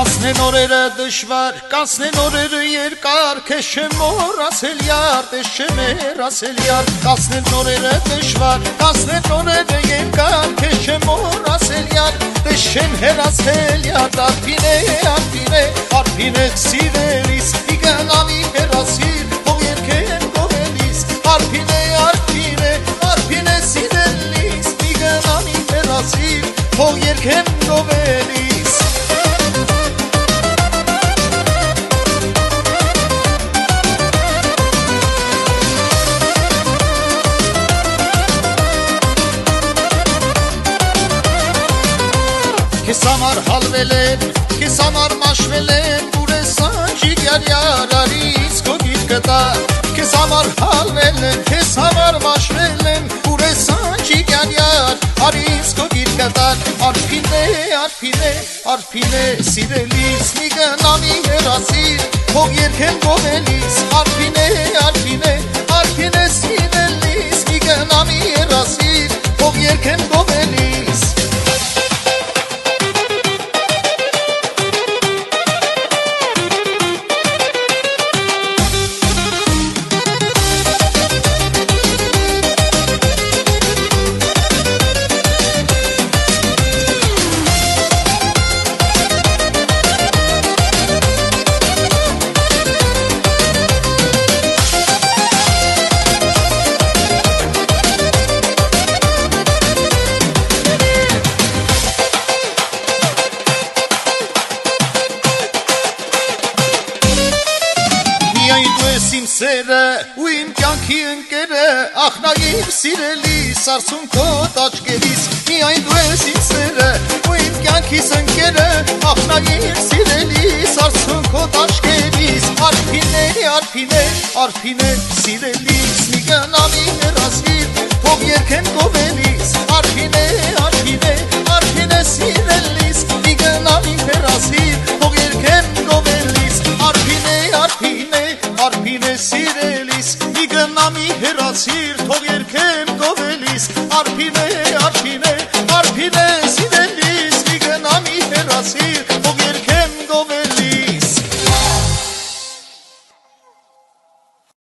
Կանցնեն օրերը դժվար, կանցնեն օրերը երկար, քեզ չեմ մոռացել յար, քեզ չեմ հեռացել յար։ Կանցնեն օրերը դժվար, կանցնեն օրերը երկար, քեզ չեմ մոռացել յար, քեզ չեմ հեռացել յար։ Արփինե, արփինե, արփինե սիրելիս, մի գնամի հեռացիր, թող երգեմ գովելիս։ Արփինե, արփինե, արփինե սիրելիս, մի գնամի հեռացիր, թող երգեմ գովելիս։ Քեզ համար հալվել եմ, քեզ համար մաշվել եմ, ուր ես անջիկ յար արիս քո գիրկը տա։ Քեզ համար հալվել եմ, քեզ համար մաշվել եմ, ուր ես անջիկ յար արիս քո գիրկը տա։ Արփինե, արփինե, արփինե սիրելիս, մի գնամի հեռացիր, թող երգեմ գովելիս։ Արփինե, արփինե, արփինե սիրելիս, մի գնամի հեռացիր, թող երգեմ գովելիս։ Իմ սերը ու իմ կյանքի ընկերը, ախնագիր սիրելիս, արցունքո տաճկերիս։ Միայն դու ես իմ սերը ու իմ կյանքիս ընկերը, ախնագիր սիրելիս, արցունքո տաճկերիս։ Արփինե, արփինե, արփինե սիրելիս, մի գնամի հեռացիր, թող երգեմ գովելիս։ Արփինե, արփինե, արփինե սիրելիս, մի գնամի հեռացիր, թող երգեմ գովելիս։ Արփինե, արփինե, արփինե սիրելիս, մի գնամի հեռացիր, թող երգեմ գովելիս։ Արփինե, արփինե, արփինե սիրելիս, մի գնամի հեռացիր, թող երգեմ